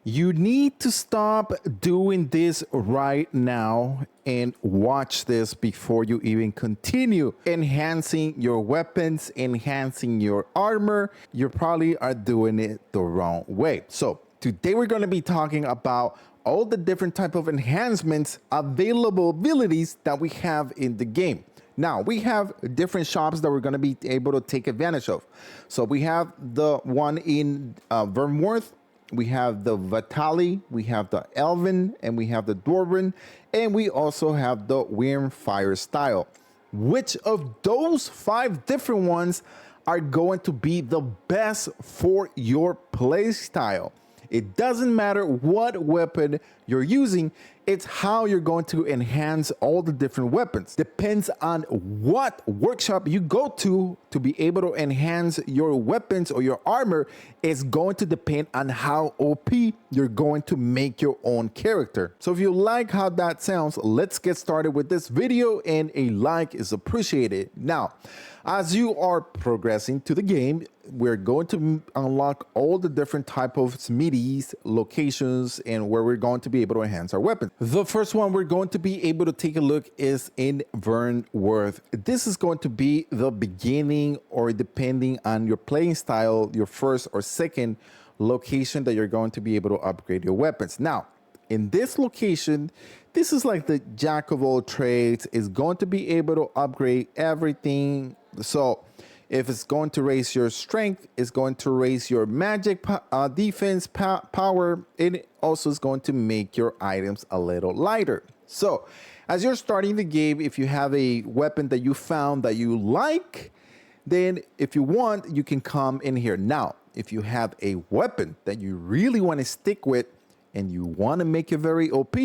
You need to stop doing this right now and watch this before you even continue enhancing your weapons, enhancing your armor. You probably are doing it the wrong way. So today we're going to be talking about all the different type of enhancements, available abilities that we have in the game. Now, we have different shops that we're going to be able to take advantage of. So we have the one in Vernworth. We have the Battahl, we have the Elven, and we have the Dwarven, and we also have the Wind Fire style. Which of those 5 different ones are going to be the best for your play style? It doesn't matter what weapon you're using, it's how you're going to enhance all the different weapons. Depends on what workshop you go to be able to enhance your weapons or your armor. Is going to depend on how OP you're going to make your own character. So if you like how that sounds, let's get started with this video, and a like is appreciated. Now, as you are progressing to the game, we're going to unlock all the different type of smithies, locations, and where we're going to be able to enhance our weapons. The first one we're going to be able to take a look is in Vernworth. This is going to be the beginning, or depending on your playing style, your first or second location that you're going to be able to upgrade your weapons. Now, in this location, this is like the jack of all trades. Is going to be able to upgrade everything. So if it's going to raise your strength, it's going to raise your magic defense power, and it also is going to make your items a little lighter. So as you're starting the game, if you have a weapon that you found that you like, then if you want, you can come in here. Now, if you have a weapon that you really want to stick with and you want to make it very OP,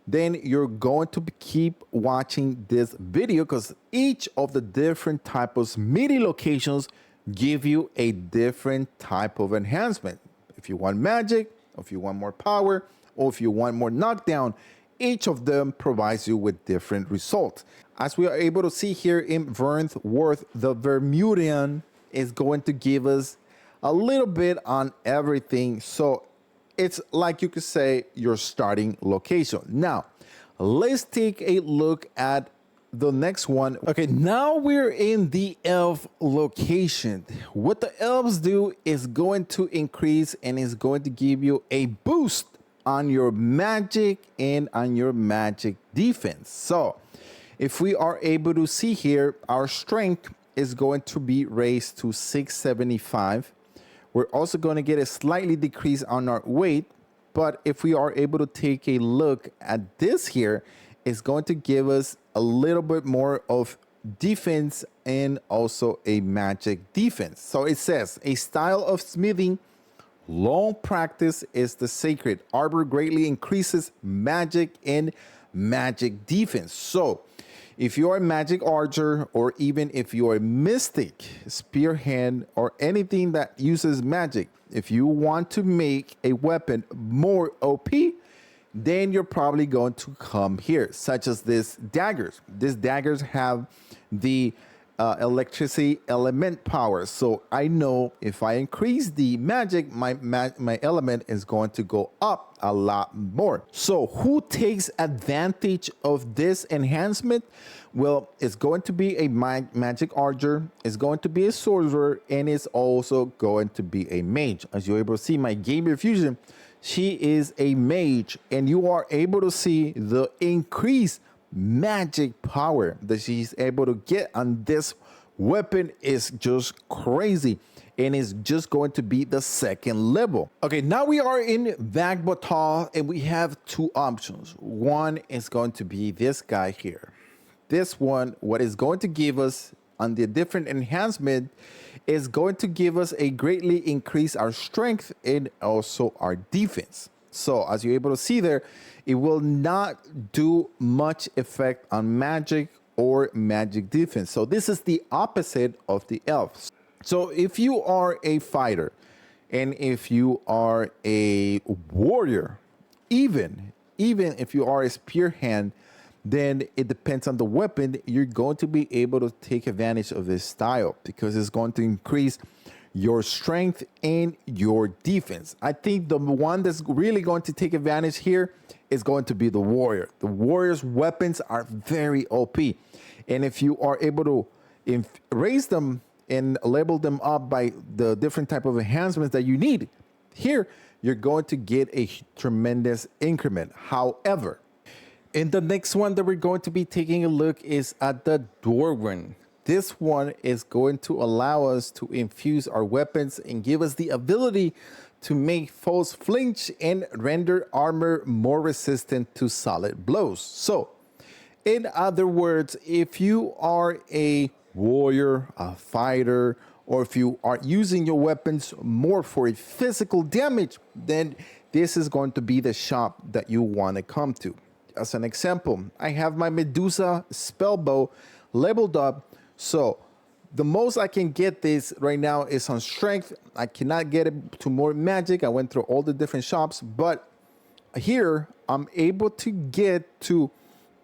then you're going to keep watching this video, because each of the different type of smithy locations give you a different type of enhancement. If you want magic, or if you want more power, or if you want more knockdown, each of them provides you with different results. As we are able to see here in Vernworth, the Vermilion is going to give us a little bit on everything. So it's like you could say your starting location. Now, let's take a look at the next one. Okay, now we're in the elf location. What the elves do is going to increase and is going to give you a boost on your magic and on your magic defense. So if we are able to see here, our strength is going to be raised to 675. We're also going to get a slightly decrease on our weight, but if we are able to take a look at this here, it's going to give us a little bit more of defense and also a magic defense. So it says, a style of smithing, long practice is the sacred. Arbor greatly increases magic and magic defense. So if you are a magic archer, or even if you are a mystic, spearhand, or anything that uses magic, if you want to make a weapon more OP, then you're probably going to come here, such as these daggers. These daggers have the electricity element power. So I know if I increase the magic, my element is going to go up a lot more. So who takes advantage of this enhancement? Well, it's going to be a magic archer, it's going to be a sorcerer, and it's also going to be a mage. As you're able to see, my GamerFuzion, she is a mage, and you are able to see the increased magic power that she's able to get on this weapon is just crazy, and is just going to be the second level. Okay, now we are in Battahl, and we have 2 options. One is going to be this guy here. This one, what is going to give us on the different enhancement is going to give us a greatly increase our strength and also our defense. So as you're able to see there, it will not do much effect on magic or magic defense. So this is the opposite of the elves. So if you are a fighter, and if you are a warrior, even if you are a spearhand, then it depends on the weapon. You're going to be able to take advantage of this style, because it's going to increase your strength, and your defense. I think the one that's really going to take advantage here is going to be the warrior. The warrior's weapons are very OP. And if you are able to raise them and level them up by the different type of enhancements that you need, here you're going to get a tremendous increment. However, in the next one that we're going to be taking a look is at the Dwarven. This one is going to allow us to infuse our weapons and give us the ability to make foes flinch and render armor more resistant to solid blows. So, in other words, if you are a warrior, a fighter, or if you are using your weapons more for a physical damage, then this is going to be the shop that you want to come to. As an example, I have my Medusa spellbow leveled up. So the most I can get this right now is on strength. I cannot get it to more magic. I went through all the different shops, but here I'm able to get to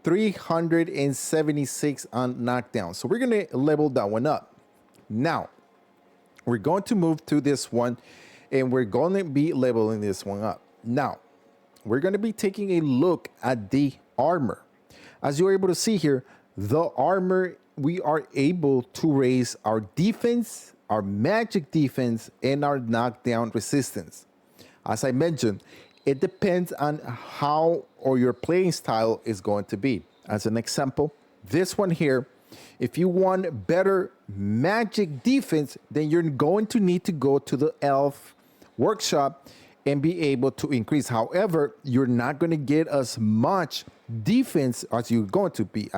376 on knockdown. So we're going to level that one up. Now, we're going to move to this one and we're going to be leveling this one up. Now, we're going to be taking a look at the armor. As you're able to see here, the armor, we are able to raise our defense, our magic defense, and our knockdown resistance. As I mentioned, it depends on how or your playing style is going to be. As an example, this one here, if you want better magic defense, then you're going to need to go to the elf workshop and be able to increase. However, you're not going to get as much defense as you're going to be.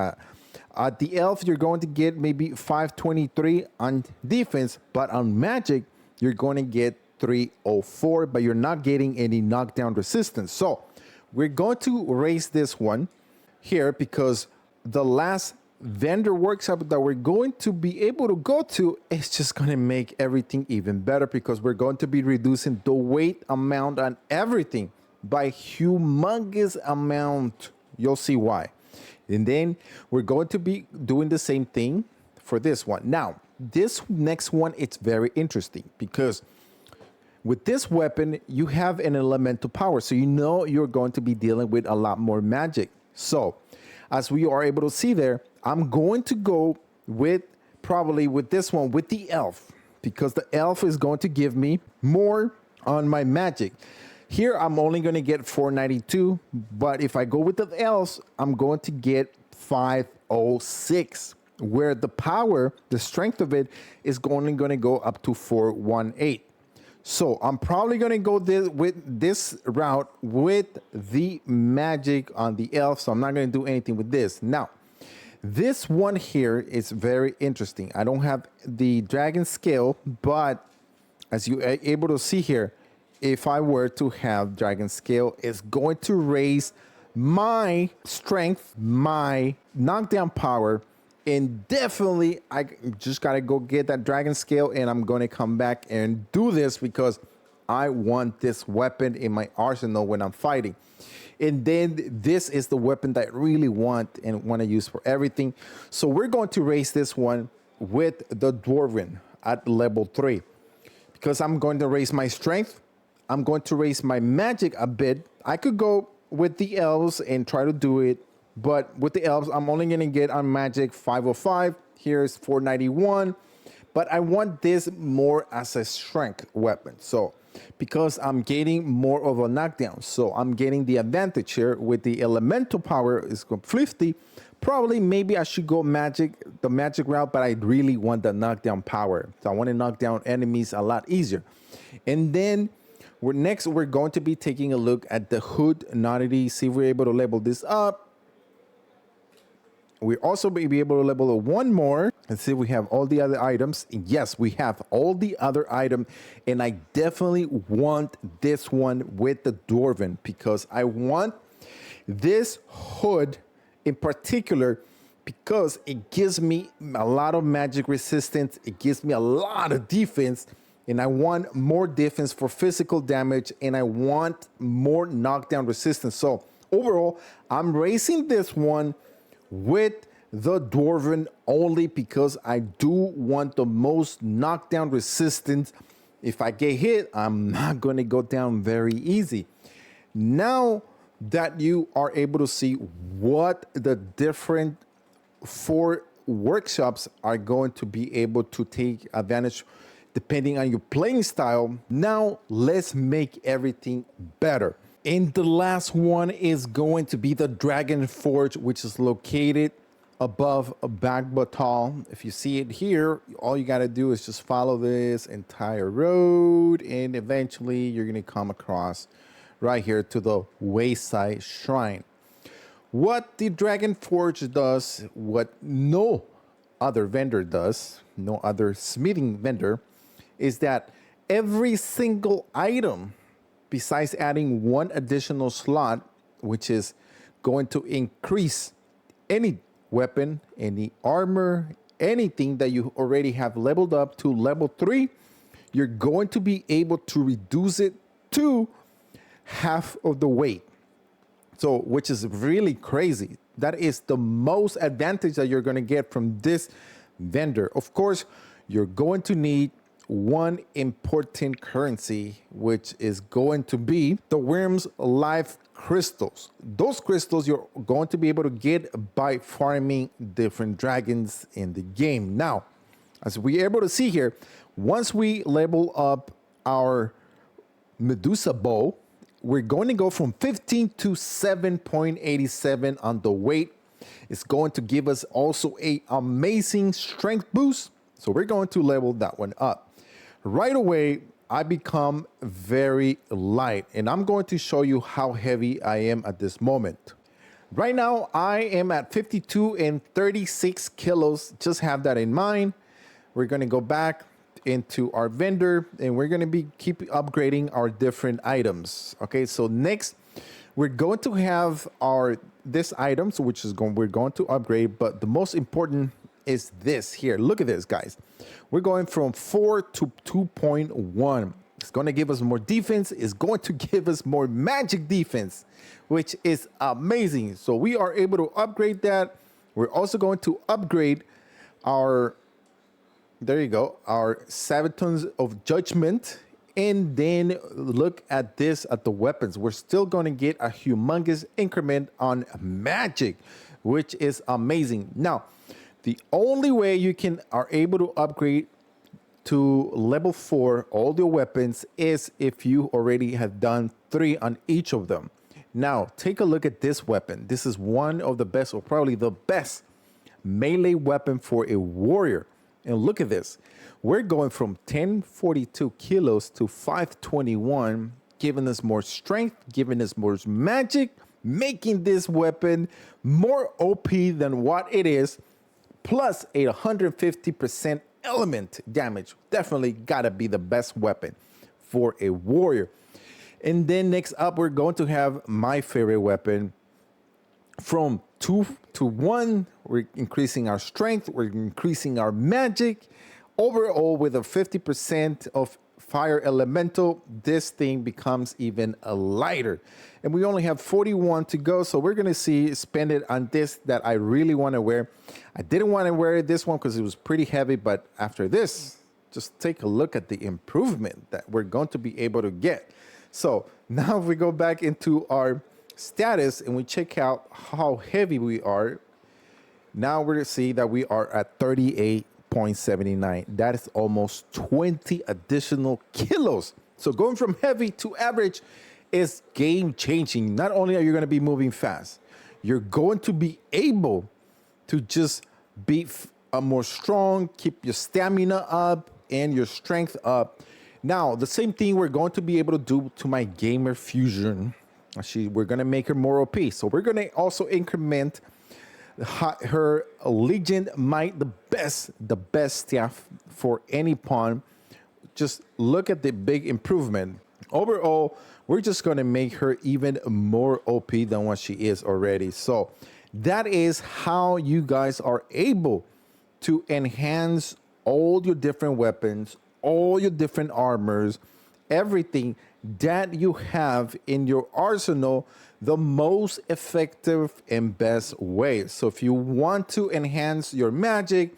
At the elf, you're going to get maybe 523 on defense, but on magic, you're going to get 304, but you're not getting any knockdown resistance. So we're going to raise this one here because the last vendor workshop that we're going to be able to go to is just going to make everything even better because we're going to be reducing the weight amount on everything by humongous amount. You'll see why. And then we're going to be doing the same thing for this one. Now, this next one, it's very interesting because with this weapon, you have an elemental power. So you know you're going to be dealing with a lot more magic. So as we are able to see there, I'm going to go with probably with this one, with the elf, because the elf is going to give me more on my magic. Here, I'm only going to get 492, but if I go with the elves, I'm going to get 506, where the power, the strength of it is only going to go up to 418. So I'm probably going to go with this route with the magic on the elf, so I'm not going to do anything with this. Now, this one here is very interesting. I don't have the dragon scale, but as you are able to see here, if I were to have dragon scale, it's going to raise my strength, my knockdown power, and definitely I just got to go get that dragon scale, and I'm going to come back and do this because I want this weapon in my arsenal when I'm fighting. And then this is the weapon that I really want and want to use for everything. So we're going to raise this one with the Dwarven at level 3 because I'm going to raise my strength. I'm going to raise my magic a bit. I could go with the elves and try to do it, but with the elves, I'm only going to get on magic 505. Here's 491, but I want this more as a strength weapon. So because I'm getting more of a knockdown, so I'm getting the advantage here with the elemental power is 50. Probably maybe I should go the magic route, but I really want the knockdown power. So I want to knock down enemies a lot easier. And then we're going to be taking a look at the hood oddity, see if we're able to level this up. We also may be able to level it one more and see if we have all the other items. And yes, we have all the other items, and I definitely want this one with the Dwarven because I want this hood in particular because it gives me a lot of magic resistance. It gives me a lot of defense. And I want more defense for physical damage, and I want more knockdown resistance. So overall, I'm raising this one with the Dwarven only because I do want the most knockdown resistance. If I get hit, I'm not going to go down very easy. Now that you are able to see what the different 4 workshops are going to be able to take advantage depending on your playing style, now let's make everything better. And the last one is going to be the Dragonforge, which is located above Battahl. If you see it here, all you got to do is just follow this entire road, and eventually you're going to come across right here to the Wayside Shrine. What the Dragonforge does, what no other vendor does, no other smithing vendor, is that every single item, besides adding 1 additional slot, which is going to increase any weapon, any armor, anything that you already have leveled up to level 3, you're going to be able to reduce it to half of the weight. So, which is really crazy. That is the most advantage that you're going to get from this vendor. Of course, you're going to need 1 important currency, which is going to be the Worm's Life Crystals. Those crystals you're going to be able to get by farming different dragons in the game. Now, as we're able to see here, once we level up our Medusa bow, we're going to go from 15 to 7.87 on the weight. It's going to give us also a amazing strength boost. So we're going to level that one up. Right away, I become very light, and I'm going to show you how heavy I am at this moment. Right now, I am at 52 and 36 kilos. Just have that in mind. We're going to go back into our vendor, and we're going to keep upgrading our different items. Okay, so next we're going to have this items, which is we're going to upgrade, but the most important is this here. Look at this, guys. We're going from 4 to 2.1. It's going to give us more defense. It's going to give us more magic defense, which is amazing. So we are able to upgrade that. We're also going to upgrade our, there you go, our Sabatons of Judgment. And then look at this, at the weapons. We're still going to get a humongous increment on magic, which is amazing. Now, the only way you are able to upgrade to level 4 all your weapons is if you already have done 3 on each of them. Now, take a look at this weapon. This is one of the best, or probably the best melee weapon for a warrior. And look at this. We're going from 1042 kilos to 521, giving us more strength, giving us more magic, making this weapon more OP than what it is, plus a 150% element damage. Definitely gotta be the best weapon for a warrior. And then next up, we're going to have my favorite weapon. From 2 to 1, we're increasing our strength, we're increasing our magic. Overall, with a 50% of fire elemental, this thing becomes even lighter. And we only have 41 to go, so we're gonna spend it on this that I really wanna wear. I didn't wanna wear this one because it was pretty heavy, but after this, just take a look at the improvement that we're going to be able to get. So now if we go back into our status and we check out how heavy we are, now we're gonna see that we are at 38.79. That is almost 20 additional kilos. So going from heavy to average is game changing. Not only are you going to be moving fast, you're going to be able to just be more strong, keep your stamina up and your strength up. Now, the same thing we're going to be able to do to my GamerFuzion. Actually, we're going to make her more OP. So we're going to also increment her Legion Might, the best staff for any pawn. Just look at the big improvement. Overall, we're just going to make her even more OP than what she is already. So that is how you guys are able to enhance all your different weapons, all your different armors, everything that you have in your arsenal the most effective and best way. So if you want to enhance your magic,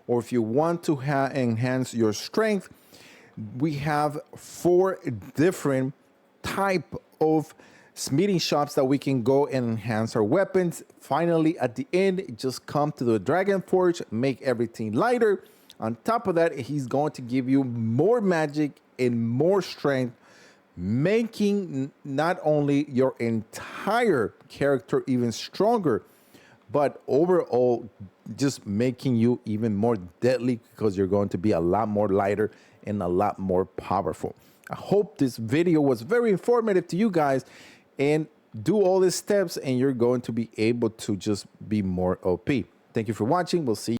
or if you want to enhance your strength, we have 4 different type of smithing shops that we can go and enhance our weapons. Finally, at the end, just come to the Dragonforge, make everything lighter. On top of that, he's going to give you more magic and more strength, making not only your entire character even stronger, but overall just making you even more deadly, because you're going to be a lot more lighter and a lot more powerful. I hope this video was very informative to you guys, and do all these steps and you're going to be able to just be more OP. Thank you for watching. We'll see you.